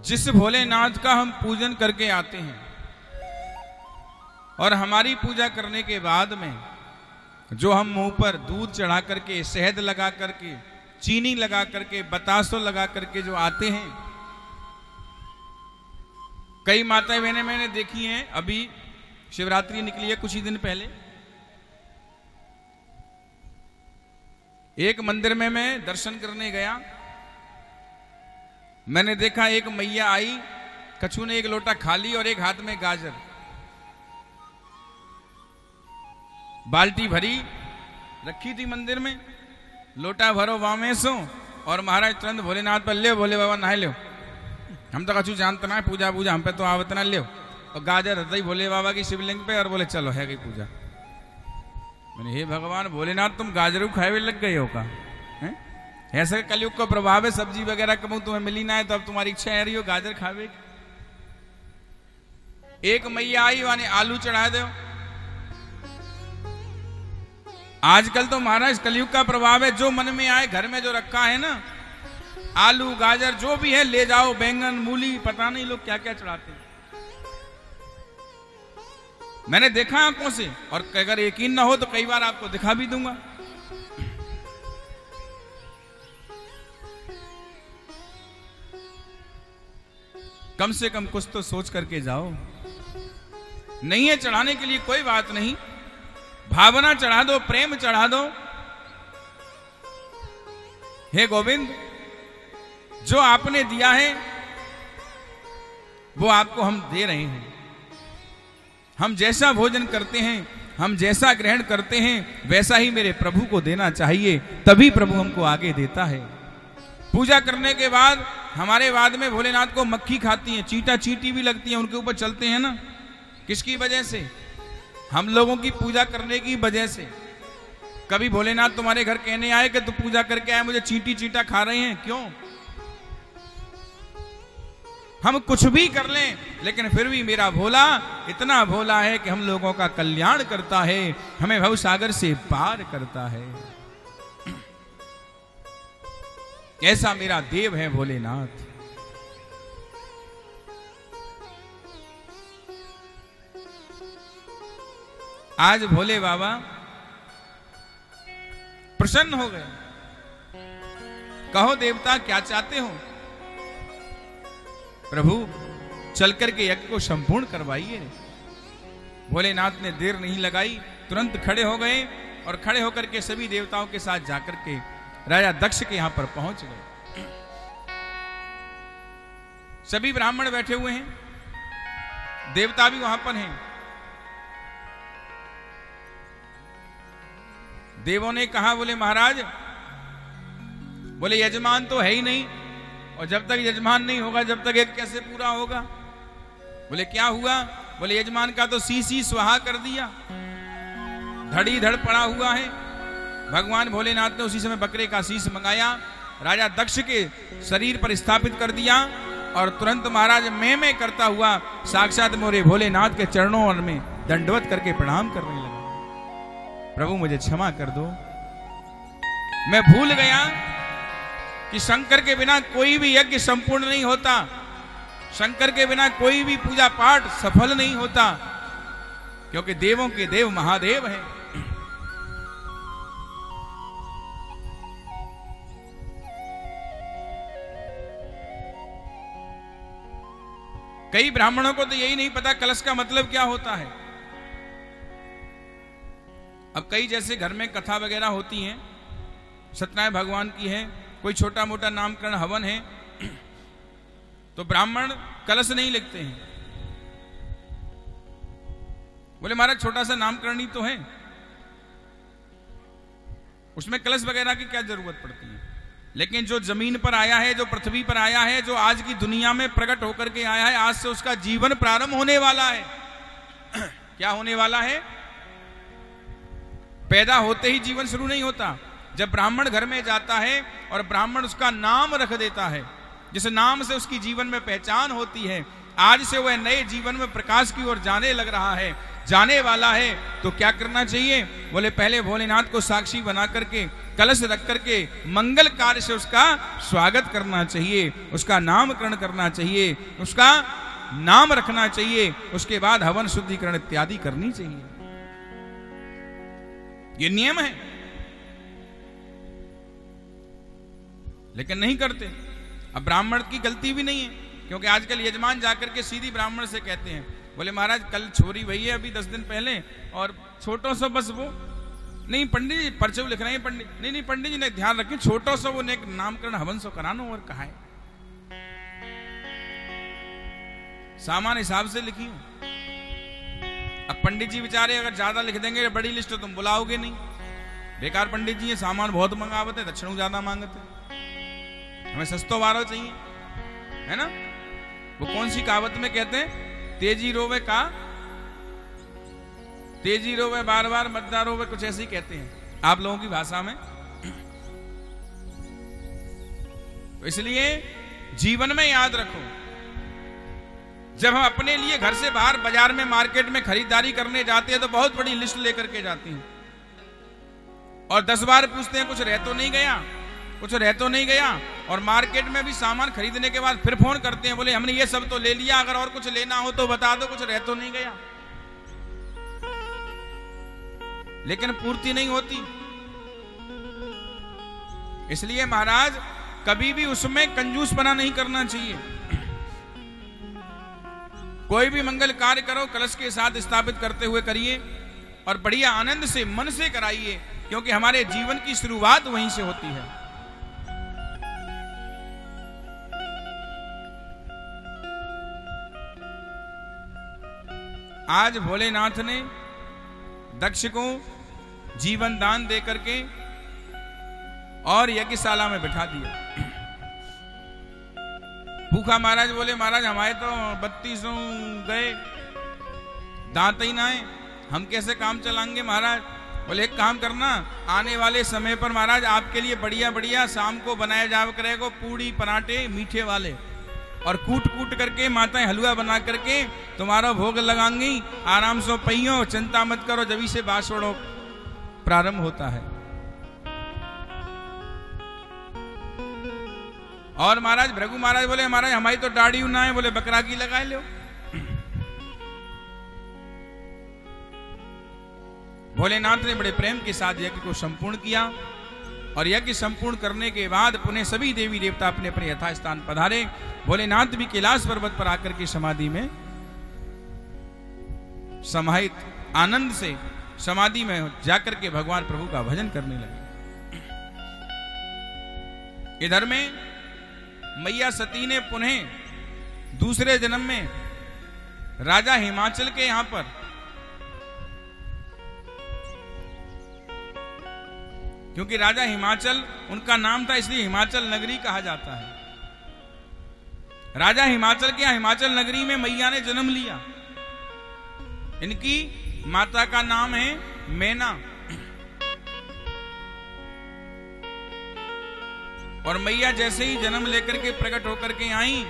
जिस भोलेनाथ का हम पूजन करके आते हैं और हमारी पूजा करने के बाद में जो हम मुंह पर दूध चढ़ा करके, शहद लगा करके, चीनी लगा करके, बतासो लगा करके जो आते हैं, कई माताएं बहनें मैंने देखी हैं। अभी शिवरात्रि निकली है कुछ ही दिन पहले, एक मंदिर में मैं दर्शन करने गया। मैंने देखा एक मैया आई, कछु ने एक लोटा खाली और एक हाथ में गाजर, बाल्टी भरी रखी थी मंदिर में, लोटा भरो वामे सो, और महाराज तुरंत भोलेनाथ पर ले, भोले बाबा नहाए लो, हम तो कछु जानते ना है पूजा पूजा, हम पे तो आवत ना ले, और गाजर रहता ही भोले बाबा की शिवलिंग पे, और बोले चलो है गई पूजा। मैंने हे भगवान भोलेनाथ, तुम गाजरू खाए लग गए हो का? ऐसा कलयुग का प्रभाव है, सब्जी वगैरह कबू तुम्हें मिली ना है तो अब तुम्हारी इच्छा है रही हो गाजर खावे। एक मैया आई वाने आलू चढ़ा दो। आजकल तो महाराज कलयुग का प्रभाव है, जो मन में आए घर में जो रखा है ना, आलू गाजर जो भी है ले जाओ, बैंगन मूली, पता नहीं लोग क्या क्या चढ़ाते हैं। मैंने देखा आंखों से, और अगर यकीन ना हो तो कई बार आपको दिखा भी दूंगा। कम से कम कुछ तो सोच करके जाओ। नहीं है चढ़ाने के लिए कोई बात नहीं, भावना चढ़ा दो, प्रेम चढ़ा दो। हे गोविंद, जो आपने दिया है वो आपको हम दे रहे हैं। हम जैसा भोजन करते हैं, हम जैसा ग्रहण करते हैं, वैसा ही मेरे प्रभु को देना चाहिए, तभी प्रभु हमको आगे देता है। पूजा करने के बाद हमारे बाद में भोलेनाथ को मक्खी खाती है, चींटा चींटी भी लगती है, उनके ऊपर चलते हैं ना, किसकी वजह से? हम लोगों की पूजा करने की वजह से। कभी भोलेनाथ तुम्हारे घर कहने आए कि तू पूजा करके आए, मुझे चींटी चींटा खा रहे हैं, क्यों? हम कुछ भी कर लें, लेकिन फिर भी मेरा भोला इतना भोला है कि हम लोगों का कल्याण करता है, हमें भवसागर से पार करता है। ऐसा मेरा देव है भोलेनाथ। आज भोले बाबा प्रसन्न हो गए। कहो देवता क्या चाहते हो? प्रभु चल करके यज्ञ को संपूर्ण करवाइए। भोलेनाथ ने देर नहीं लगाई, तुरंत खड़े हो गए और खड़े होकर के सभी देवताओं के साथ जाकर के राजा दक्ष के यहां पर पहुंच गए। सभी ब्राह्मण बैठे हुए हैं, देवता भी वहां पर हैं। देवों ने कहा, बोले महाराज, बोले यजमान तो है ही नहीं, और जब तक यजमान नहीं होगा जब तक एक कैसे पूरा होगा? बोले क्या हुआ? बोले यजमान का तो सी स्वाहा कर दिया, धड़ी धड़ पड़ा हुआ है। भगवान भोलेनाथ ने उसी समय बकरे का शीश मंगाया, राजा दक्ष के शरीर पर स्थापित कर दिया, और तुरंत महाराज मैं करता हुआ साक्षात मोरे भोलेनाथ के चरणों में दंडवत करके प्रणाम करने लगा। प्रभु मुझे क्षमा कर दो, मैं भूल गया कि शंकर के बिना कोई भी यज्ञ संपूर्ण नहीं होता, शंकर के बिना कोई भी पूजा पाठ सफल नहीं होता, क्योंकि देवों के देव महादेव हैं। कई ब्राह्मणों को तो यही नहीं पता कलश का मतलब क्या होता है। अब कई जैसे घर में कथा वगैरह होती हैं, सत्यनारायण भगवान की है, कोई छोटा मोटा नामकरण हवन है, तो ब्राह्मण कलश नहीं लिखते हैं। बोले महाराज छोटा सा नामकरण ही तो है, उसमें कलश वगैरह की क्या जरूरत पड़ती है? लेकिन जो जमीन पर आया है, जो पृथ्वी पर आया है, जो आज की दुनिया में प्रकट होकर के आया है, आज से उसका जीवन प्रारंभ होने वाला है। क्या होने वाला है? पैदा होते ही जीवन शुरू नहीं होता। जब ब्राह्मण घर में जाता है और ब्राह्मण उसका नाम रख देता है, जिस नाम से उसकी जीवन में पहचान होती है, आज से वह नए जीवन में प्रकाश की ओर जाने लग रहा है, जाने वाला है, तो क्या करना चाहिए? बोले पहले भोलेनाथ को साक्षी बना करके कलश रख करके मंगल कार्य से उसका स्वागत करना चाहिए, उसका नामकरण करना चाहिए, उसका नाम रखना चाहिए, उसके बाद हवन शुद्धिकरण इत्यादि करनी चाहिए। ये नियम है, लेकिन नहीं करते। अब ब्राह्मण की गलती भी नहीं है, क्योंकि आजकल यजमान जाकर के सीधी ब्राह्मण से कहते हैं, बोले महाराज कल छोरी भई है अभी 10 दिन पहले, और छोटो सा बस वो नहीं, पंडित जी पर्चे लिख रहे हैं, पंडित नहीं पंडित जी ने ध्यान रखें, छोटो सा वो ने नामकरण हवन सो करानो, और कहा है सामान हिसाब से लिखी हूं। अब पंडित जी बेचारे अगर ज्यादा लिख देंगे बड़ी लिस्ट तो तुम बुलाओगे नहीं, बेकार पंडित जी ये सामान बहुत मंगावते हैं, दक्षिणों ज्यादा मांगते हैं, हमें सस्तो वारो चाहिए, है ना। वो कौन सी कहावत में कहते हैं, तेजी रोवे का तेजी रोवे बार बार मद्दा रोवे, कुछ ऐसे ही कहते हैं आप लोगों की भाषा में। तो इसलिए जीवन में याद रखो, जब हम अपने लिए घर से बाहर बाजार में मार्केट में खरीदारी करने जाते हैं तो बहुत बड़ी लिस्ट लेकर के जाते हैं, और 10 बार पूछते हैं कुछ रह तो नहीं गया, कुछ रह तो नहीं गया, और मार्केट में भी सामान खरीदने के बाद फिर फोन करते हैं, बोले हमने ये सब तो ले लिया, अगर और कुछ लेना हो तो बता दो, कुछ रह तो नहीं गया। लेकिन पूर्ति नहीं होती। इसलिए महाराज कभी भी उसमें कंजूसपना नहीं करना चाहिए। कोई भी मंगल कार्य करो कलश के साथ स्थापित करते हुए करिए, और बढ़िया आनंद से मन से कराइए, क्योंकि हमारे जीवन की शुरुआत वहीं से होती है। आज भोलेनाथ ने दक्ष को जीवन दान दे करके और यज्ञशाला में बिठा दिया। भूखा महाराज बोले, महाराज हमारे तो 32 गए, दांत ही ना है, हम कैसे काम चलाएंगे महाराज। बोले एक काम करना, आने वाले समय पर महाराज आपके लिए बढ़िया बढ़िया शाम को बनाया जाया करेगा पूड़ी पराठे मीठे वाले, और कूट कूट करके माताएं हलवा बना करके तुम्हारा भोग लगाएंगी, आराम से पहियो, चिंता मत करो, जब से बासोड़ो प्रारंभ होता है। और महाराज भृगु महाराज बोले, महाराज हमारी तो दाढ़ी ना है, बोले बकरा की लगाए लो। भोलेनाथ ने बड़े प्रेम के साथ यज्ञ को संपूर्ण किया, और यज्ञ संपूर्ण करने के बाद पुनः सभी देवी देवता अपने अपने यथास्थान पधारे। भोलेनाथ भी कैलाश पर्वत पर आकर के समाधि में समाहित आनंद से समाधि में जाकर के भगवान प्रभु का भजन करने लगे। इधर में मैया सती ने पुनः दूसरे जन्म में राजा हिमाचल के यहां पर क्योंकि राजा हिमाचल उनका नाम था, इसलिए हिमाचल नगरी कहा जाता है। राजा हिमाचल के यहां हिमाचल नगरी में मैया ने जन्म लिया। इनकी माता का नाम है मैना, और मैया जैसे ही जन्म लेकर के प्रकट होकर के आई,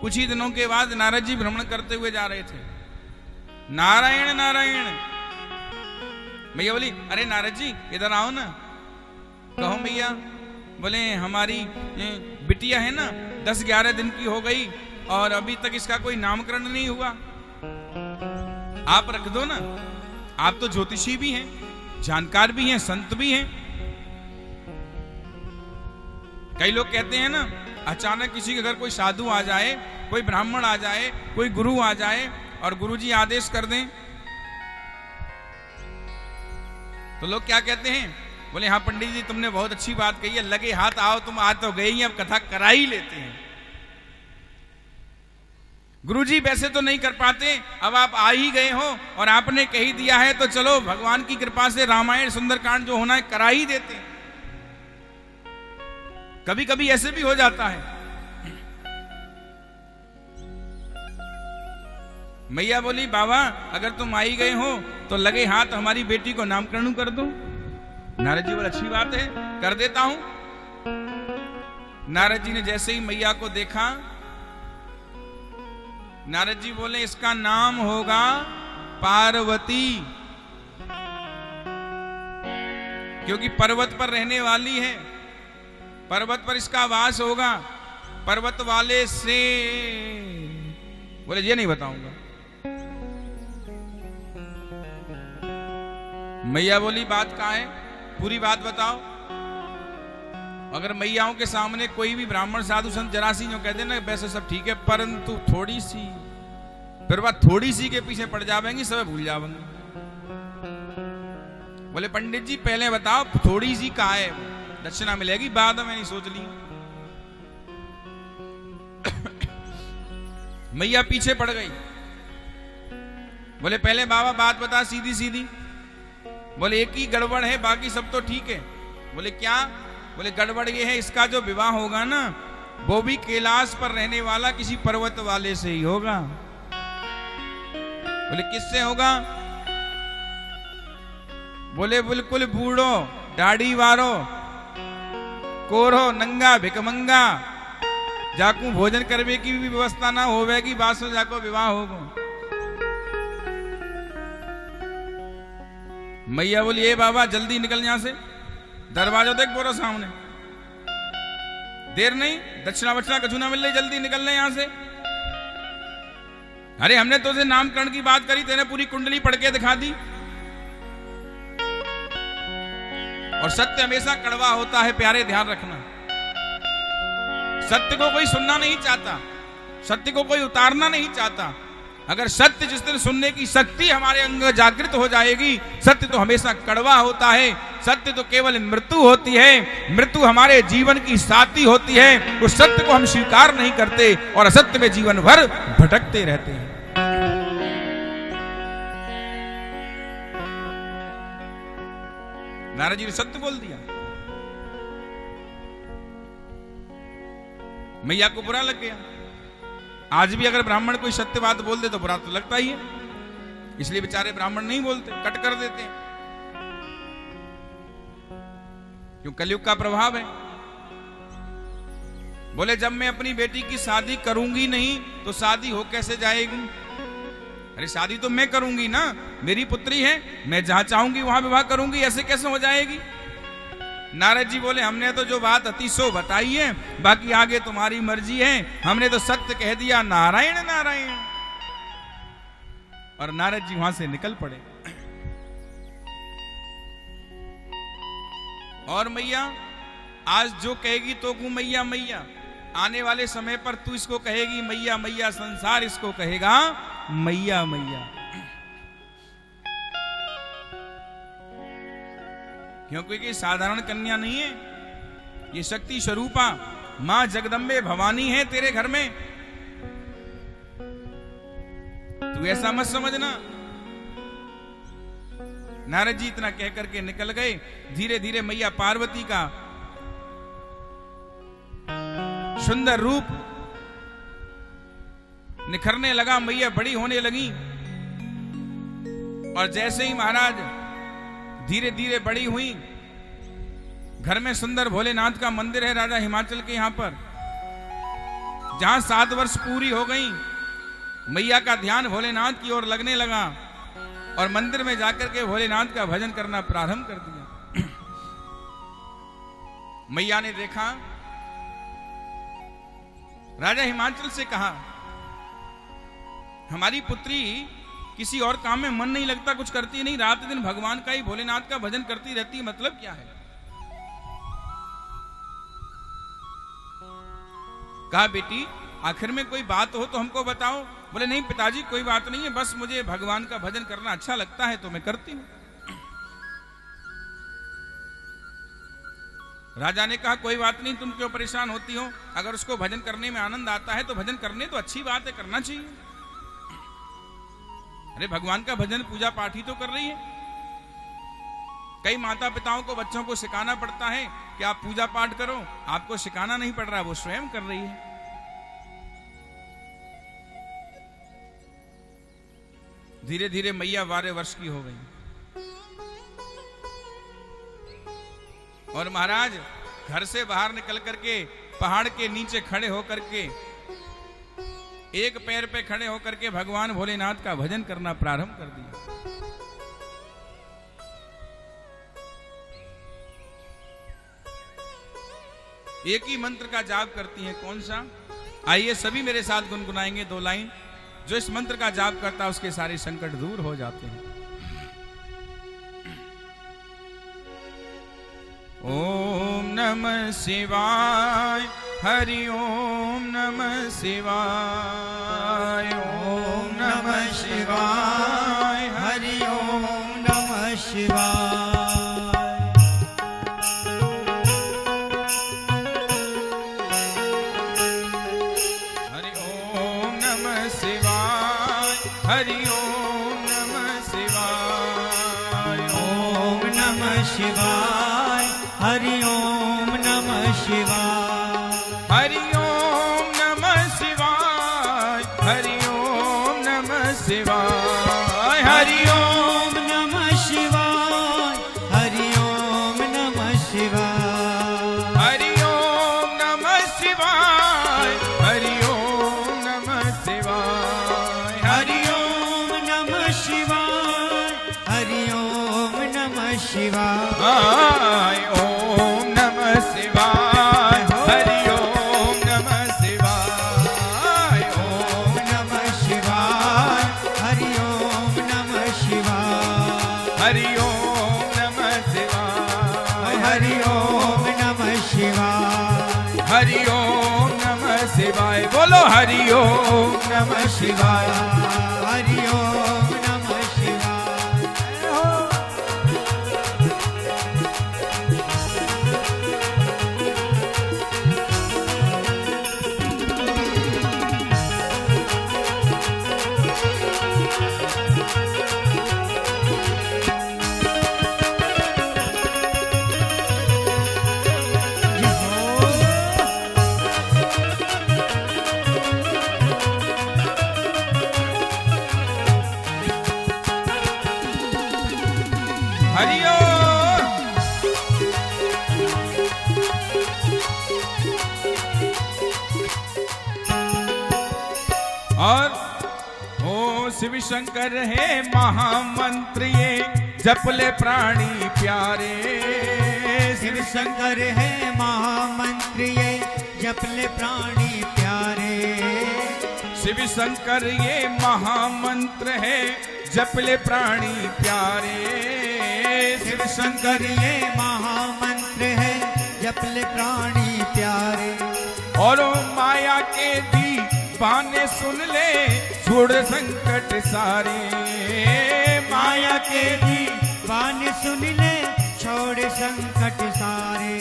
कुछ ही दिनों के बाद नारद जी भ्रमण करते हुए जा रहे थे। नारायण नारायण, मैया बोली, अरे नारद जी इधर आओ ना। कहो मैया। बोले हमारी बिटिया है ना 10-11 दिन की हो गई, और अभी तक इसका कोई नामकरण नहीं हुआ, आप रख दो ना। आप तो ज्योतिषी भी हैं, जानकार भी हैं, संत भी हैं। कई लोग कहते हैं ना, अचानक किसी के घर कोई साधु आ जाए, कोई ब्राह्मण आ जाए, कोई गुरु आ जाए, और गुरुजी आदेश कर दें, तो लोग क्या कहते हैं, बोले हाँ पंडित जी तुमने बहुत अच्छी बात कही है, लगे हाथ आओ, तुम आज तो गए ही, अब कथा करा ही लेते हैं। गुरुजी वैसे तो नहीं कर पाते, अब आप आ ही गए हो और आपने कही दिया है, तो चलो भगवान की कृपा से रामायण सुंदरकांड जो होना है करा ही देते हैं। कभी कभी ऐसे भी हो जाता है। मैया बोली, बाबा अगर तुम आई गए हो तो लगे हाथ हमारी बेटी को नामकरण कर दो। नारद जी बोले, अच्छी बात है, कर देता हूं। नारद जी ने जैसे ही मैया को देखा, नारद जी बोले, इसका नाम होगा पार्वती, क्योंकि पर्वत पर रहने वाली है, पर्वत पर इसका वास होगा। पर्वत वाले से बोले ये नहीं बताऊंगा। मैया बोली बात कहाँ है, पूरी बात बताओ। अगर मैयाओं के सामने कोई भी ब्राह्मण साधु संत जरा सी जो कहते ना वैसे सब ठीक है परंतु थोड़ी सी, फिर बात थोड़ी सी के पीछे पड़ जाएंगी, सब भूल जाएंगे। बोले पंडित जी पहले बताओ थोड़ी सी कहाँ है, दक्षिणा मिलेगी बाद में, नहीं सोच ली। मैया पीछे पड़ गई। बोले पहले बाबा बात बता सीधी सीधी। बोले एक ही गड़बड़ है, बाकी सब तो ठीक है। बोले क्या? बोले गड़बड़ ये है इसका जो विवाह होगा ना वो भी कैलाश पर रहने वाला किसी पर्वत वाले से ही होगा। बोले किससे होगा? बोले बिल्कुल बूढ़ो दाढ़ी वारो कोरो नंगा भिकमंगा जाकू भोजन करने की भी व्यवस्था ना होवेगी, बासो जाको विवाह होगो। मैया बोली ए बाबा जल्दी निकल यहां से, दरवाजा देख बोरो सामने, देर नहीं, दक्षिणा बक्षिणा कछु ना मिल रही, जल्दी निकल ले यहां से। अरे हमने तुझे नामकरण की बात करी, तेने पूरी कुंडली पढ़ के दिखा दी। और सत्य हमेशा कड़वा होता है प्यारे, ध्यान रखना। सत्य को कोई सुनना नहीं चाहता, सत्य को कोई उतारना नहीं चाहता। अगर सत्य जिस दिन सुनने की शक्ति हमारे अंग जागृत हो जाएगी, सत्य तो हमेशा कड़वा होता है। सत्य तो केवल मृत्यु होती है, मृत्यु हमारे जीवन की साथी होती है। उस सत्य को हम स्वीकार नहीं करते और असत्य में जीवन भर भटकते रहते हैं। नारद जी ने सत्य बोल दिया। मैया को बुरा लग गया। आज भी अगर ब्राह्मण कोई सत्य बात बोल दे तो बुरा तो लगता ही है, इसलिए बेचारे ब्राह्मण नहीं बोलते, कट कर देते हैं, क्यों कलयुग का प्रभाव है। बोले जब मैं अपनी बेटी की शादी करूंगी नहीं तो शादी हो कैसे जाएगी? अरे शादी तो मैं करूंगी ना, मेरी पुत्री है, मैं जहां चाहूंगी वहां विवाह करूंगी, ऐसे कैसे हो जाएगी? नारद जी बोले हमने तो जो बात अति सो बताई है, बाकी आगे तुम्हारी मर्जी है। हमने तो सत्य कह दिया, नारायण नारायण। और नारद जी वहां से निकल पड़े। और मैया आज जो कहेगी तो को मैया मैया, आने वाले समय पर तू इसको कहेगी मैया मैया, संसार इसको कहेगा मैया मैया। क्योंकि ये साधारण कन्या नहीं है, ये शक्ति स्वरूपा मां जगदम्बे भवानी है तेरे घर में। तू ऐसा मत समझना। नारद जी इतना कह करके निकल गए। धीरे धीरे मैया पार्वती का सुंदर रूप निखरने लगा, मैया बड़ी होने लगी। और जैसे ही महाराज धीरे धीरे बड़ी हुई, घर में सुंदर भोलेनाथ का मंदिर है राजा हिमाचल के यहां पर, जहां 7 वर्ष पूरी हो गई, मैया का ध्यान भोलेनाथ की ओर लगने लगा और मंदिर में जाकर के भोलेनाथ का भजन करना प्रारंभ कर दिया। मैया ने देखा, राजा हिमाचल से कहा हमारी पुत्री किसी और काम में मन नहीं लगता, कुछ करती नहीं, रात दिन भगवान का ही भोलेनाथ का भजन करती रहती, मतलब क्या है? कहा बेटी आखिर में कोई बात हो तो हमको बताओ। बोले नहीं पिताजी कोई बात नहीं है, बस मुझे भगवान का भजन करना अच्छा लगता है तो मैं करती हूं। राजा ने कहा कोई बात नहीं, तुम क्यों परेशान होती हो? अगर उसको भजन करने में आनंद आता है तो भजन करने तो अच्छी बात है, करना चाहिए। अरे भगवान का भजन पूजा पाठ ही तो कर रही है। कई माता पिताओं को बच्चों को सिखाना पड़ता है कि आप पूजा पाठ करो, आपको सिखाना नहीं पड़ रहा, वो स्वयं कर रही है। धीरे धीरे मैया 12 वर्ष की हो गई और महाराज घर से बाहर निकल करके पहाड़ के नीचे खड़े होकर के, एक पैर पे खड़े होकर के भगवान भोलेनाथ का भजन करना प्रारंभ कर दिया। एक ही मंत्र का जाप करती हैं। कौन सा? आइए सभी मेरे साथ गुनगुनाएंगे 2 लाइन। जो इस मंत्र का जाप करता है उसके सारे संकट दूर हो जाते हैं। ओम नमः शिवाय, हरि ओम नमः शिवाय, ओम नमः शिवाय, हरि ओम नमः शिवाय। हरि ओम नमः शिवाय, हरि ओम नमः शिवाय, ओम नमः शिवाय, हरि ओम नमः शिवाय। हरि ओम नमः शिवाय, हरि ओम नमः शिवाय, हरि ओम नमः शिवाय, हरि ओम नमः शिवाय। हरि ओम नमः शिवाय, हरि ओम नमः शिवाय, हरि ओम नमः शिवाय, हरि ओम नमः शिवाय। आय ओम नमः शिवाय, हरि ओम नमः शिवाय, ओम नमः शिवाय, हरि ओम नमः शिवाय। हरि ओम नमः शिवाय, हरि ओम नमः शिवाय। हरि ओम नमः शिवाय। बोलो हरि ओम नमः शिवाय। हरि ओम नमः शिवाय। हरि ओम। और ओ शिव शंकर है महामंत्र ये, जपले प्राणी प्यारे। शिव शंकर है महामंत्र ये, जपले प्राणी प्यारे। शिव शंकर ये महामंत्र है, जपले प्राणी प्यारे। शिव शंकर ये महामंत्र है, जपले प्राणी प्यारे। और ओ माया के दीवाने सुन ले, छोड़ संकट सारे। माया के दीवाने सुन ले, छोड़ संकट सारे।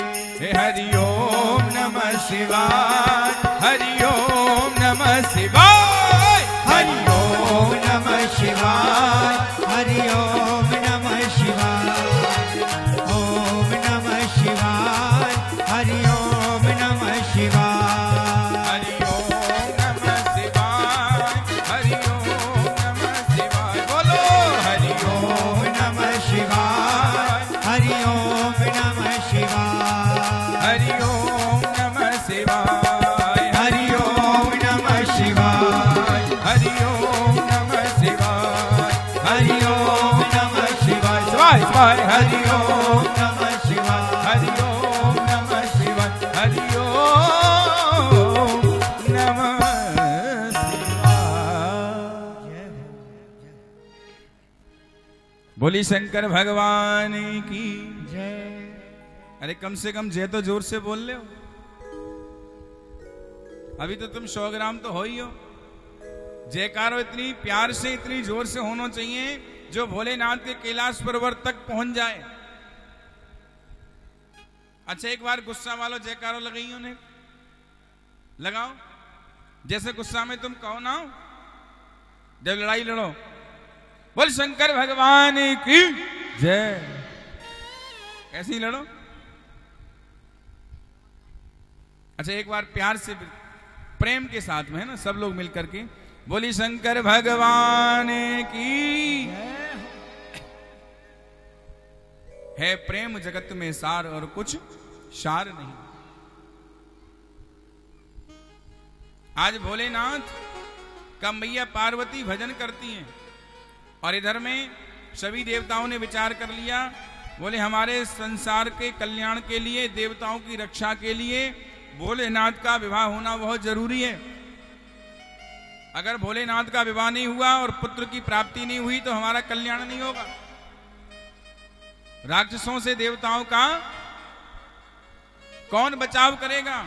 हरि ओम नमः शिवाय, हरि ओम नमः शिवाय, हरि ओम नमः शिवाय, हरि ओम नमः शिवाय। ओम नमः शिवाय, हरि ओम नमः शिवाय। हरि ओम नमः शिवाय, हरि ओम नमः शिवाय। बोलो हरि ओम नमः शिवाय, हरि ओम नमः शिवाय। हरि ओम नमः शिवाय, हरि ओम नमः शिवाय। हरि ओम नमः शिवाय, हरि ओम नमः शिवाय। शिवाय शिवाय हरि हरि ओम, ओम नमः शिवाय। हरि ओम नमः शिवाय, हरि ओम नमः शिवाय। बोली शंकर भगवान की। जय। अरे कम से कम जय तो जोर से बोल ले हो। अभी तो तुम 100 ग्राम तो हो ही हो। जयकारो इतनी प्यार से, इतनी जोर से होना चाहिए जो भोलेनाथ के कैलाश पर्वत तक पहुंच जाए। अच्छा एक बार गुस्सा वालों जयकारो लगाई उन्हें लगाओ, जैसे गुस्सा में तुम कहो ना, जब लड़ाई लड़ो, बोल शंकर भगवान की जय, ऐसे ही लड़ो। अच्छा एक बार प्यार से, प्रेम के साथ में है ना, सब लोग मिलकर के बोली शंकर भगवान की। है प्रेम जगत में सार और कुछ सार नहीं। आज भोलेनाथ का मैया पार्वती भजन करती हैं और इधर में सभी देवताओं ने विचार कर लिया, बोले हमारे संसार के कल्याण के लिए, देवताओं की रक्षा के लिए भोलेनाथ का विवाह होना बहुत जरूरी है। अगर भोलेनाथ का विवाह नहीं हुआ और पुत्र की प्राप्ति नहीं हुई तो हमारा कल्याण नहीं होगा। राक्षसों से देवताओं का कौन बचाव करेगा?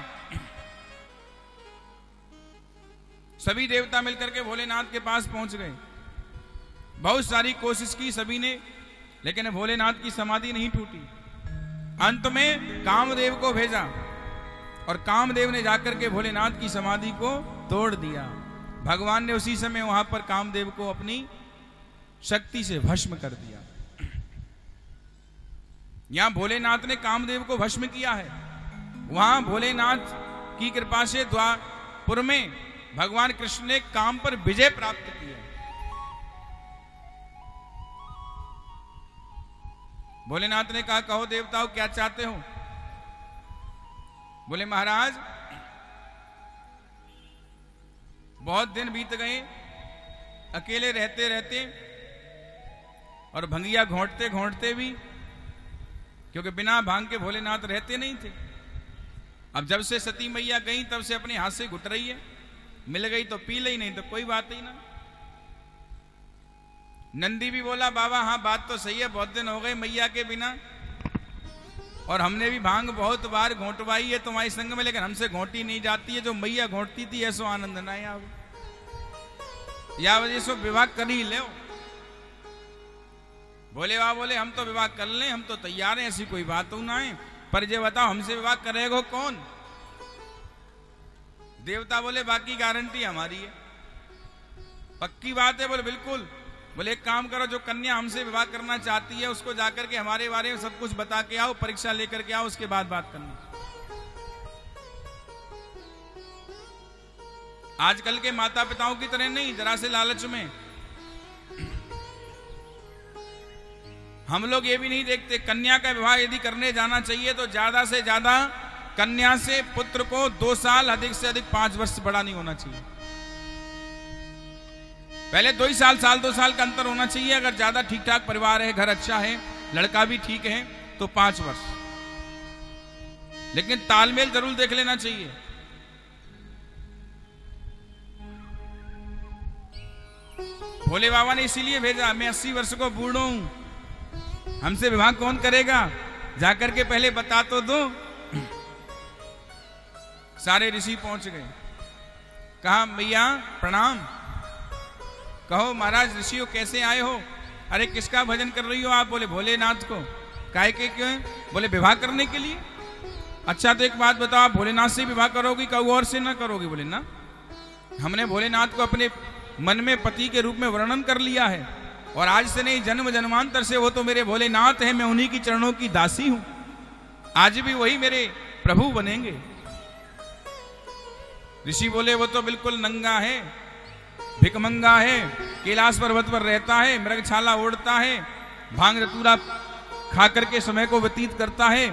सभी देवता मिलकर के भोलेनाथ के पास पहुंच गए। बहुत सारी कोशिश की सभी ने, लेकिन भोलेनाथ की समाधि नहीं टूटी। अंत में कामदेव को भेजा और कामदेव ने जाकर के भोलेनाथ की समाधि को तोड़ दिया। भगवान ने उसी समय वहां पर कामदेव को अपनी शक्ति से भस्म कर दिया। यहां भोलेनाथ ने कामदेव को भस्म किया है। वहां भोलेनाथ की कृपा से द्वारपुर में भगवान कृष्ण ने काम पर विजय प्राप्त की है। भोलेनाथ ने कहा, कहो देवताओं क्या चाहते हो? बोले महाराज बहुत दिन बीत गए अकेले रहते रहते और भंगिया घोंटते घोंटते भी, क्योंकि बिना भांग के भोलेनाथ रहते नहीं थे। अब जब से सती मैया गई तब से अपने हाथ से घुट रही है। मिल गई तो पी ली, नहीं तो कोई बात ही ना। नंदी भी बोला, बाबा हाँ बात तो सही है, बहुत दिन हो गए मैया के बिना और हमने भी भांग बहुत बार घोंटवाई है तुम्हारे संग में, लेकिन हमसे घोंटी नहीं जाती है। जो मैया घोंटती थी ऐसो आनंद ना या वजह से विवाह कर ही ले। बोले वाह, बोले हम तो विवाह कर लें, हम तो तैयार हैं, ऐसी कोई बात ना है, पर ये बताओ हमसे विवाह करेगा कौन? देवता बोले बाकी गारंटी हमारी है। पक्की बात है? बोले बिल्कुल। बोले एक काम करो, जो कन्या हमसे विवाह करना चाहती है उसको जाकर के हमारे बारे में सब कुछ बता के आओ, परीक्षा लेकर के आओ, उसके बाद बात करना। आजकल के माता पिताओं की तरह नहीं, जरा से लालच में हम लोग ये भी नहीं देखते। कन्या का विवाह यदि करने जाना चाहिए तो ज्यादा से ज्यादा कन्या से पुत्र को 2 साल, अधिक से अधिक 5 वर्ष बड़ा नहीं होना चाहिए। पहले 2 ही साल 2 साल का अंतर होना चाहिए। अगर ज्यादा ठीक ठाक परिवार है, घर अच्छा है, लड़का भी ठीक है तो 5 वर्ष, लेकिन तालमेल जरूर देख लेना चाहिए। भोले बाबा ने इसीलिए भेजा, मैं 80 वर्ष को बूढ़ा हूं, हमसे विवाह कौन करेगा? जाकर के पहले बता तो दो। सारे ऋषि पहुंच गए। कहा मैया प्रणाम। कहो महाराज ऋषियों कैसे आए हो? अरे किसका भजन कर रही हो आप? बोले भोलेनाथ को। काहे के क्यों? बोले विवाह करने के लिए। अच्छा तो एक बात बताओ, आप भोलेनाथ से विवाह करोगी, कहू और से ना करोगी? बोले ना, हमने भोलेनाथ को अपने मन में पति के रूप में वर्णन कर लिया है और आज से नहीं जन्म जन्मांतर से वो तो मेरे भोलेनाथ हैं, मैं उन्हीं की चरणों की दासी हूं, आज भी वही मेरे प्रभु बनेंगे। ऋषि बोले वो तो बिल्कुल नंगा है, भिकमंगा है, कैलाश पर्वत पर रहता है, मृगछाला ओढ़ता है, भांग रतूरा खा करके समय को व्यतीत करता है,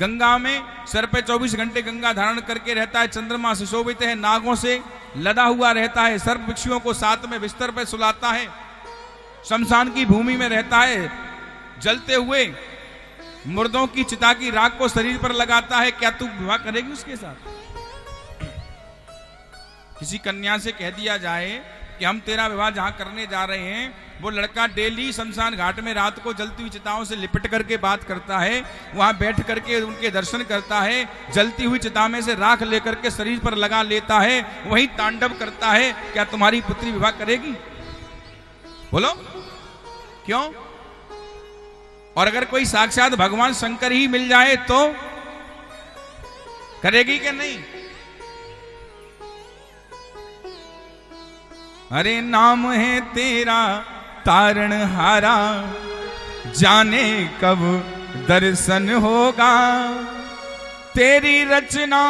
गंगा में सर पे 24 घंटे गंगा धारण करके रहता है, चंद्रमा से शोभित है, नागों से लदा हुआ रहता है, सर्प पक्षियों को साथ में बिस्तर पे सुलाता है, शमशान की भूमि में रहता है, जलते हुए मुर्दों की चिता की राख को शरीर पर लगाता है। क्या तू विवाह करेगी उसके साथ? किसी कन्या से कह दिया जाए कि हम तेरा विवाह जहां करने जा रहे हैं, वो लड़का डेली शमशान घाट में रात को जलती हुई चिताओं से लिपट करके बात करता है, वहां बैठ करके उनके दर्शन करता है, जलती हुई चिता में से राख लेकर के शरीर पर लगा लेता है, वहीं तांडव करता है। क्या तुम्हारी पुत्री विवाह करेगी? बोलो क्यों? और अगर कोई साक्षात भगवान शंकर ही मिल जाए तो करेगी कि नहीं? अरे नाम है तेरा तारणहारा, जाने कब दर्शन होगा, तेरी रचना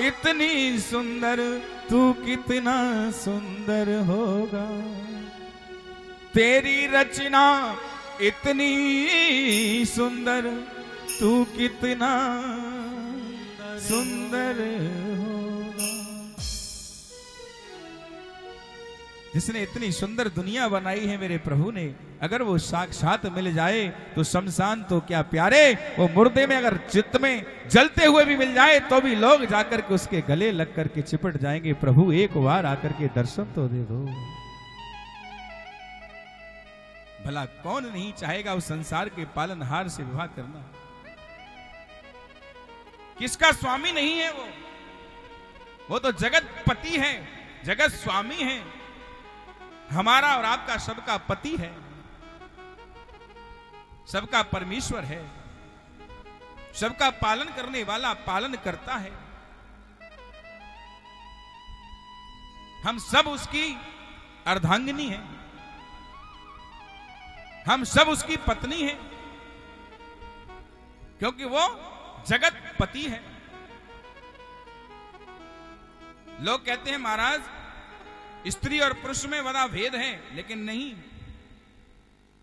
इतनी सुंदर, तू कितना सुंदर होगा, तेरी रचना इतनी सुंदर, तू कितना सुंदर होगा। जिसने इतनी सुंदर दुनिया बनाई है मेरे प्रभु ने, अगर वो साक्षात मिल जाए तो शमशान तो क्या प्यारे, वो मुर्दे में अगर चित्त में जलते हुए भी मिल जाए तो भी लोग जाकर के उसके गले लग करके चिपट जाएंगे। प्रभु एक बार आकर के दर्शन तो दे दो। भला कौन नहीं चाहेगा उस संसार के पालनहार से विवाह करना? किसका स्वामी नहीं है वो तो जगत पति है, जगत स्वामी है, हमारा और आपका सबका पति है, सबका परमेश्वर है, सबका पालन करने वाला पालन करता है। हम सब उसकी अर्धांगिनी हैं, हम सब उसकी पत्नी हैं, क्योंकि वो जगत पति है। लोग कहते हैं महाराज स्त्री और पुरुष में बड़ा भेद है, लेकिन नहीं,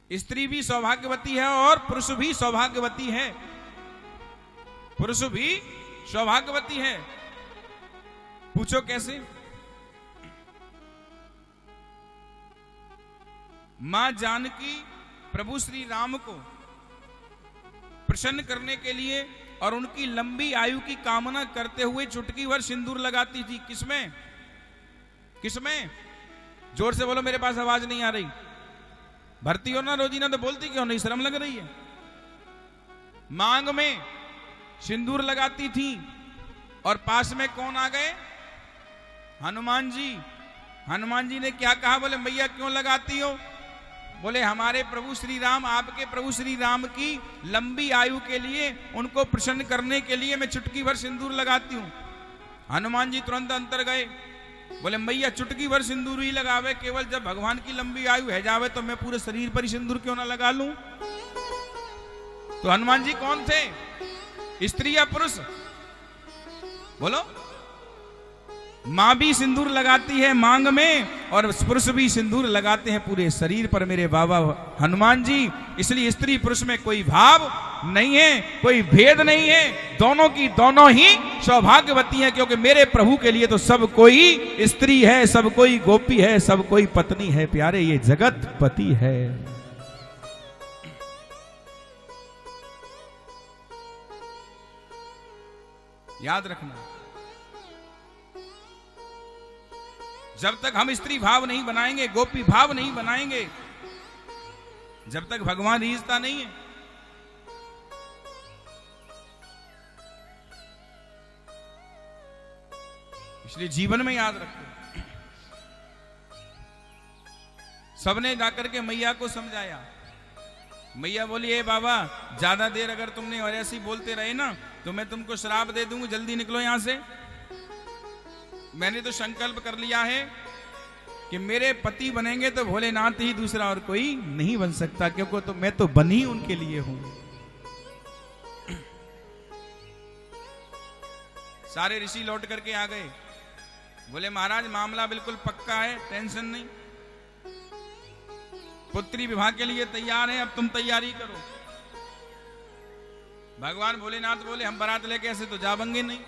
स्त्री भी सौभाग्यवती है और पुरुष भी सौभाग्यवती है, पुरुष भी सौभाग्यवती है। पूछो कैसे? मां जानकी प्रभु श्री राम को प्रसन्न करने के लिए और उनकी लंबी आयु की कामना करते हुए चुटकी भर सिंदूर लगाती थी। किसमें? किसमें? जोर से बोलो, मेरे पास आवाज नहीं आ रही। भरती हो ना रोजीना तो बोलती क्यों नहीं? शर्म लग रही है। मांग में सिंदूर लगाती थी और पास में कौन आ गए? हनुमान जी। हनुमान जी ने क्या कहा? बोले मैया क्यों लगाती हो? बोले हमारे प्रभु श्री राम, आपके प्रभु श्री राम की लंबी आयु के लिए, उनको प्रसन्न करने के लिए मैं चुटकी भर सिंदूर लगाती हूं। हनुमान जी तुरंत अंतर गए, बोले मैया चुटकी भर सिंदूर ही लगावे, केवल जब भगवान की लंबी आयु है जावे तो मैं पूरे शरीर पर ही सिंदूर क्यों ना लगा लूं? तो हनुमान जी कौन थे, स्त्री या पुरुष? बोलो। मां भी सिंदूर लगाती है मांग में और पुरुष भी सिंदूर लगाते हैं पूरे शरीर पर मेरे बाबा हनुमान जी। इसलिए स्त्री पुरुष में कोई भाव नहीं है, कोई भेद नहीं है, दोनों की दोनों ही सौभाग्यवती हैं, क्योंकि मेरे प्रभु के लिए तो सब कोई स्त्री है, सब कोई गोपी है, सब कोई पत्नी है। प्यारे, ये जगत पति है। याद रखना, जब तक हम स्त्री भाव नहीं बनाएंगे, गोपी भाव नहीं बनाएंगे, जब तक भगवान रीझता नहीं है। इसलिए जीवन में याद रखो, सबने जाकर के मैया को समझाया। मैया बोली, ए बाबा, ज्यादा देर अगर तुमने और ऐसे ही बोलते रहे ना तो मैं तुमको श्राप दे दूंगी, जल्दी निकलो यहां से। मैंने तो संकल्प कर लिया है कि मेरे पति बनेंगे तो भोलेनाथ ही, दूसरा और कोई नहीं बन सकता, क्योंकि तो मैं तो बनी उनके लिए हूं। सारे ऋषि लौट करके आ गए, बोले महाराज मामला बिल्कुल पक्का है, टेंशन नहीं, पुत्री विवाह के लिए तैयार है, अब तुम तैयारी करो। भगवान भोलेनाथ बोले हम बारात लेके ऐसे तो जावेंगे नहीं,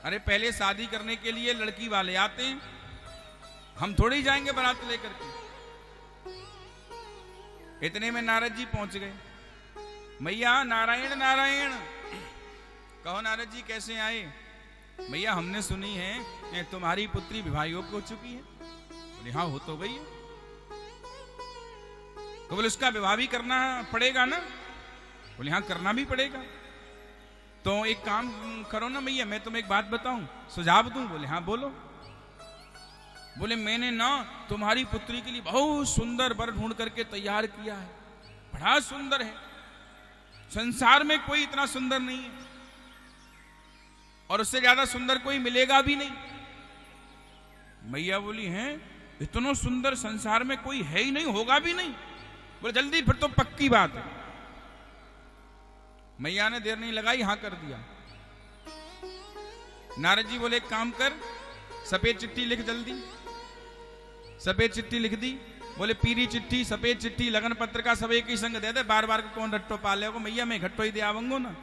अरे पहले शादी करने के लिए लड़की वाले आते हैं, हम थोड़ी ही जाएंगे बारात लेकर के। इतने में नारद जी पहुंच गए। मैया नारायण नारायण। कहो नारद जी कैसे आए? मैया हमने सुनी है तुम्हारी पुत्री विवाह योग हो चुकी है। बोले हाँ हो तो गई है। तो बोले उसका विवाह भी करना पड़ेगा ना? बोले हाँ करना भी पड़ेगा। तो एक काम करो ना मैया, मैं तुम्हें एक बात बताऊं, सुझाव दूं? बोले हाँ बोलो। बोले मैंने ना तुम्हारी पुत्री के लिए बहुत सुंदर वर ढूंढ करके तैयार किया है, बड़ा सुंदर है, संसार में कोई इतना सुंदर नहीं है और उससे ज्यादा सुंदर कोई मिलेगा भी नहीं। मैया बोली हैं इतना सुंदर संसार में कोई है ही नहीं, होगा भी नहीं। बोले जल्दी, फिर तो पक्की बात है। मैया ने देर नहीं लगाई, हां कर दिया। नारद जी बोले एक काम कर, सफेद चिट्ठी लिख जल्दी। सफेद चिट्ठी लिख दी। बोले पीली चिट्ठी, सफेद चिट्ठी, लगन पत्र का सब एक ही संग दे दे, बार बार कौन रट्टो पाले हो? मैया मैं घट्टो ही दे आवंगो ना।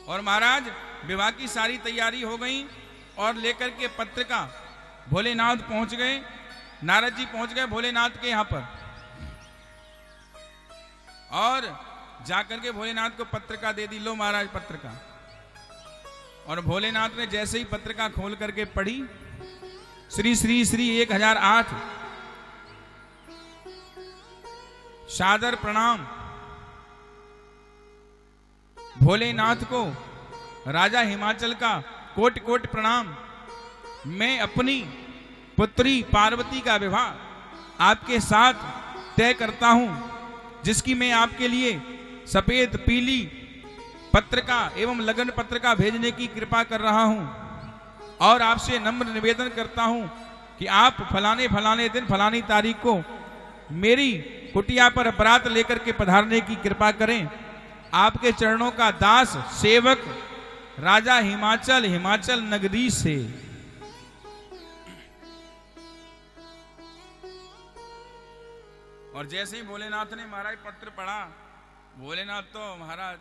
और महाराज विवाह की सारी तैयारी हो गई और लेकर के पत्रिका भोलेनाथ पहुंच गए। नारद जी पहुंच गए भोलेनाथ के यहां पर और जाकर के भोलेनाथ को पत्रिका दे दी, लो महाराज पत्रिका। और भोलेनाथ ने जैसे ही पत्रिका खोल करके पढ़ी, श्री श्री श्री 1008 सादर प्रणाम भोलेनाथ को, राजा हिमाचल का कोटि कोटि प्रणाम। मैं अपनी पुत्री पार्वती का विवाह आपके साथ तय करता हूं, जिसकी मैं आपके लिए सफेद पीली पत्रिका एवं लगन पत्रिका भेजने की कृपा कर रहा हूं। और आपसे नम्र निवेदन करता हूं कि आप फलाने फलाने दिन फलानी तारीख को मेरी कुटिया पर बरात लेकर के पधारने की कृपा करें। आपके चरणों का दास सेवक राजा हिमाचल नगरी से। और जैसे ही भोलेनाथ ने महाराज पत्र पढ़ा, भोलेनाथ तो महाराज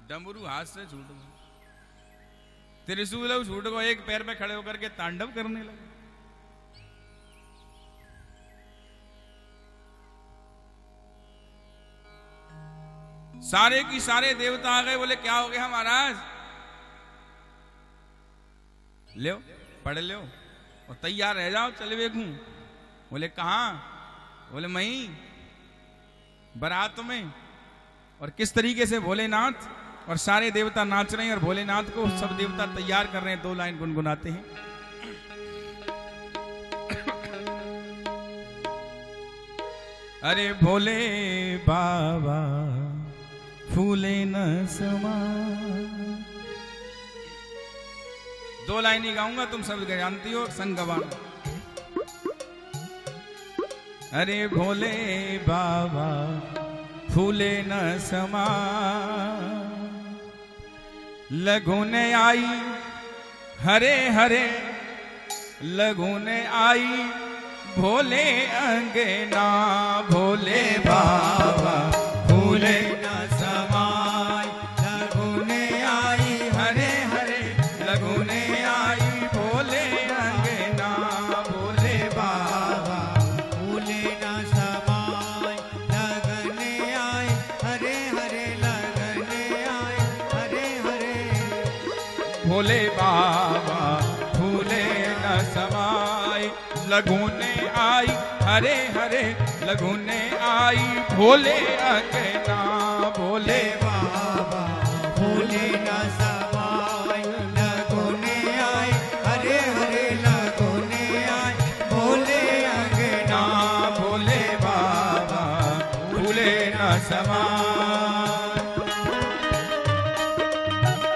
डमरू हाथ से छूट गए, त्रिशूल छूट गए, एक पैर पे खड़े होकर के तांडव करने लगे। सारे की सारे देवता आ गए, बोले क्या हो गया महाराज, ले पढ़ लो और तैयार रह जाओ, चले देखूं। बोले कहां? बोले मई बारात में। और किस तरीके से भोलेनाथ और सारे देवता नाच रहे हैं और भोलेनाथ को सब देवता तैयार कर रहे हैं। 2 लाइन गुनगुनाते हैं। अरे भोले बाबा फूले न समा। 2 लाइन ही गाऊंगा, तुम सब जानती हो, संग गवाना। अरे भोले बाबा फूले न समा, लगुने आई हरे हरे, लगुने आई भोले अंगना। भोले बाबा फूले न समाय, लगुने आई हरे हरे, लगुने आई भोले अंगना। भोले बाबा फूले न समाय, लगने आए हरे हरे, लगने आए हरे हरे। भोले बाबा फूले न समाय, लगुने आई हरे हरे, लगुने आई भोले अंगना। भोले बाबा फूले न समाय, लगने आए हरे हरे, लगने आए भोले अंगना। भोले बाबा फूले न समाय।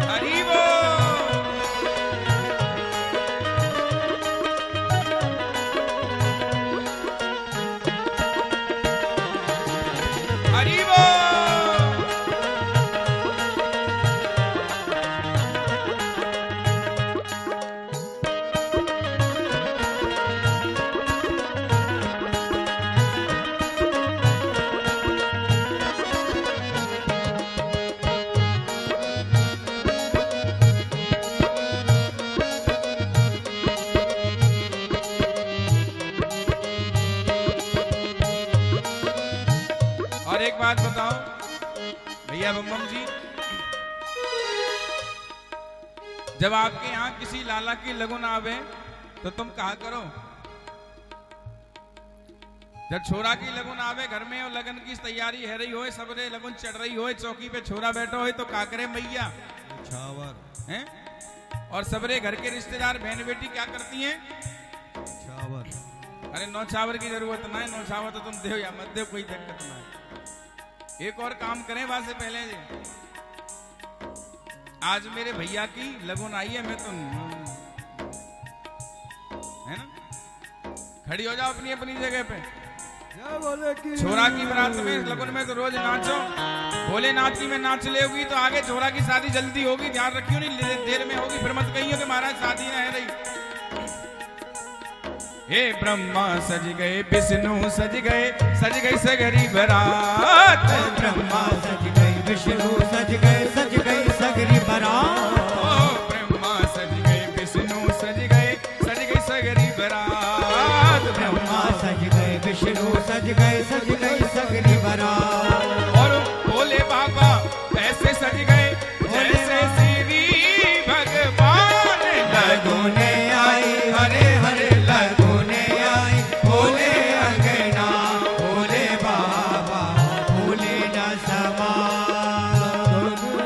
हरि बोल, हरि बोल। और एक बात बताओ भैया बम जी, जब आपके यहाँ किसी लाला की लगन आवे तो तुम कहा करो? जब छोरा की लगन आवे घर में और लगन की तैयारी है रही हो, सबरे लगन चढ़ रही हो, चौकी पे छोरा बैठा हो, तो का करे मैया? छावर हैं? और सबरे घर के रिश्तेदार बहन बेटी क्या करती हैं? छावर। अरे नौछावर की जरूरत ना है, नौछावर तो तुम दे या मत दे, कोई दिक्कत ना है। एक और काम करें वहां से पहले जी, आज मेरे भैया की लगन आई है, मैं तो है ना, खड़ी हो जाओ अपनी अपनी जगह पे। छोरा की बारात में लगन में तो रोज नाचो, भोलेनाथ की में नाच लेगी तो आगे छोरा की शादी जल्दी होगी, ध्यान रखियो, नहीं देर में होगी, फिर मत कहियो कि महाराज शादी ना है रही। हे ब्रह्मा सज गए, विष्णु सज गई सगरी बरात। ब्रह्मा सज गए, विष्णु सज गई सगरी बरात। ब्रह्मा सज गए, विष्णु सज सज गई सगरी बारात। और भोले बाबा ऐसे सज गए जैसे श्री भगवान लगोने आई हरे हरे लगोने आई भोले अंगना भोले बाबा भोले न समा।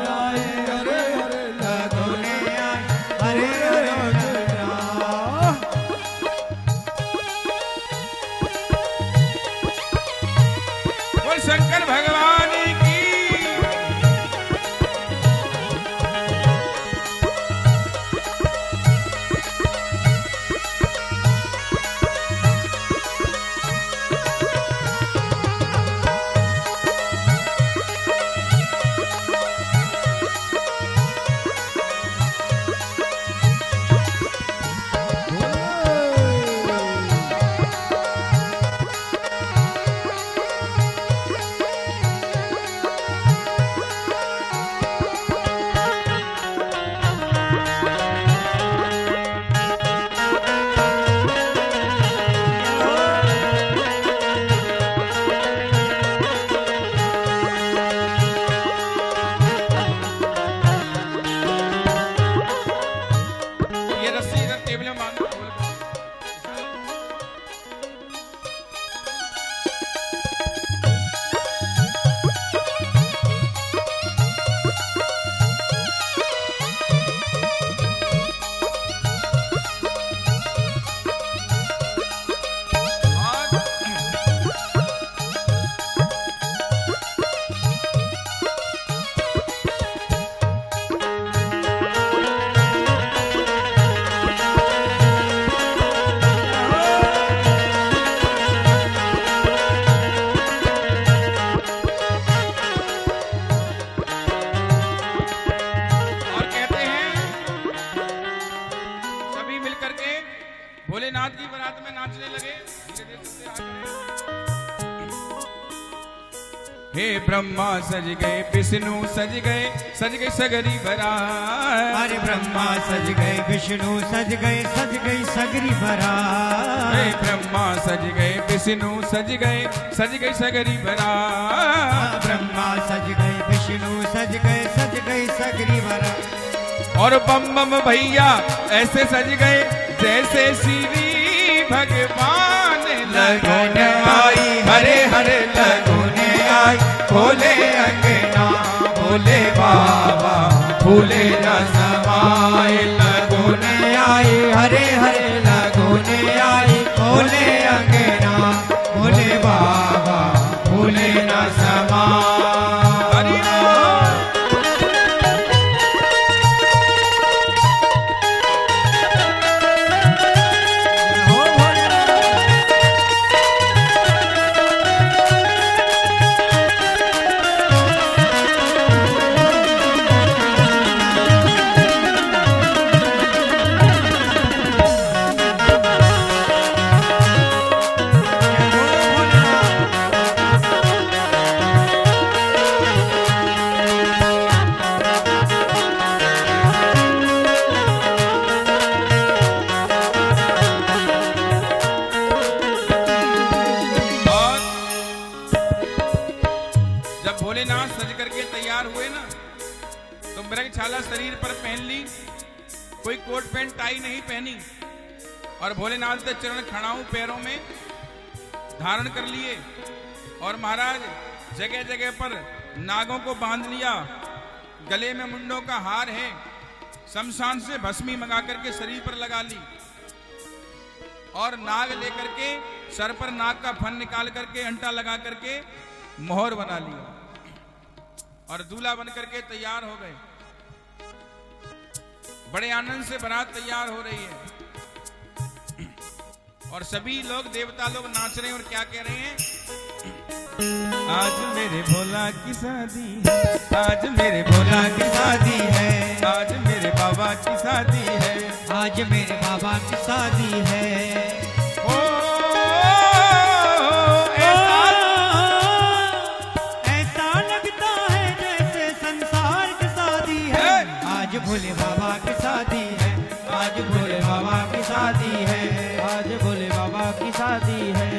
हरे हरे लगोने आई हरे हरे अंगना। बोल शंकर भगवान की। ये रस्सी इधर टेबल में बांध दो। और कहते हैं सभी मिलकर के भोलेनाथ की बारात में नाचने लगे। धीरे धीरे से आगे। हे ब्रह्मा सज गए विष्णु सज गए सगरी बारात। हरे ब्रह्मा सज गए विष्णु सज गई सगरी बारात। हे ब्रह्मा सज गए विष्णु सज गए सगरी बारात। ब्रह्मा सज गए विष्णु सज गई सगरी बारात। और बम बम भैया ऐसे सज गए जैसे श्री भगवान लगन आई हरे हरे लगोने आई भोले अंगना भोले बाबा भूले न समाए लगोने आई हरे हरे लगोने आई भोले अंगना भोले बाबा भोले न समा। हरि बोल। और जब भोलेनाथ सज करके तैयार हुए ना तो मृगछाला शरीर पर पहन ली, कोई कोट पैंट टाई नहीं पहनी और भोलेनाथ के चरण खड़ाऊ पैरों में धारण कर लिए। और महाराज जगह जगह पर नागों को बांध लिया, गले में मुंडों का हार है, शमशान से भस्मी मंगा करके शरीर पर लगा ली और नाग लेकर के सर पर नाग का फन निकाल करके अंटा लगा करके मोहर बना लिया और दूल्हा बन करके तैयार हो गए। बड़े आनंद से बारात तैयार हो रही है और सभी लोग देवता लोग नाच रहे हैं और क्या कह रहे हैं, आज मेरे भोला की शादी है, आज मेरे भोला की शादी है, आज मेरे बाबा की शादी है, आज मेरे बाबा की शादी है। ओ ऐसा लगता है जैसे संसार की शादी है। आज भोले बाबा की शादी है, आज भोले बाबा की शादी है, आज भोले बाबा की शादी है।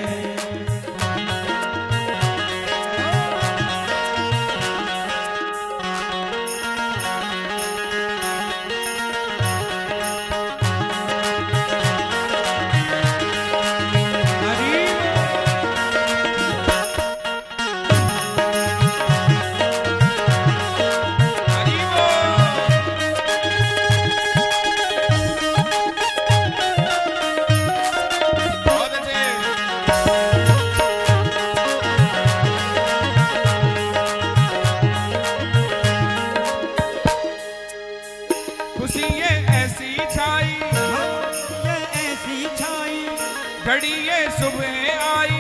घड़ी ये सुबह आई,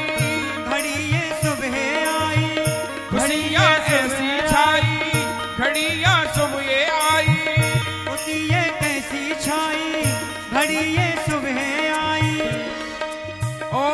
घड़ी ये सुबह आई, खुशियाँ ऐसी छाई, घड़ी ये सुबह आई, खुशी ये कैसी छाई, घड़ी ये सुबह आई। ओ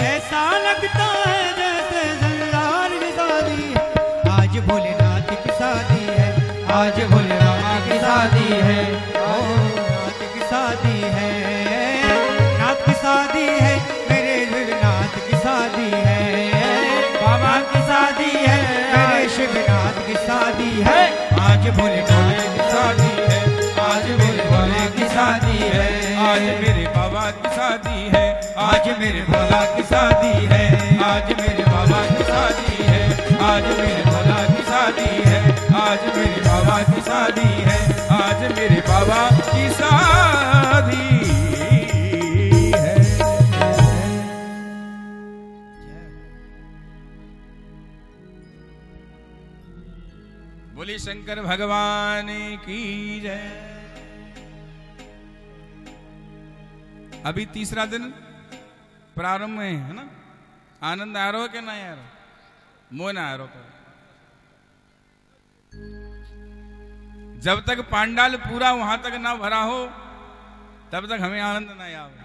ऐसा लगता है जैसे संसार की शादी है। आज भोलेनाथ की शादी है, आज भोले बाबा की शादी है, नाथ की शादी है, नाथ की शादी है, मेरे भोलेनाथ की शादी है, बाबा की शादी है, मेरे शिवनाथ की शादी है। आज भोलेनाथ की शादी है, आज भोले बाबा की शादी है, आज मेरे बाबा की शादी है, आज मेरे बाबा की शादी है, आज मेरे बाबा की शादी है, आज मेरे बाबा की शादी है, आज मेरे बाबा की शादी है, आज मेरे बाबा की शादी है। बोली शंकर भगवान की जय। अभी तीसरा दिन प्रारंभ में है ना। आनंद आ रहा हो कि नहीं आ रहा? मोह ना आ रहा तो जब तक पांडाल पूरा वहां तक ना भरा हो तब तक हमें आनंद ना आवे।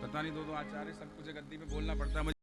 पता नहीं दो आचार्य सब कुछ गद्दी पे बोलना पड़ता है मुझे।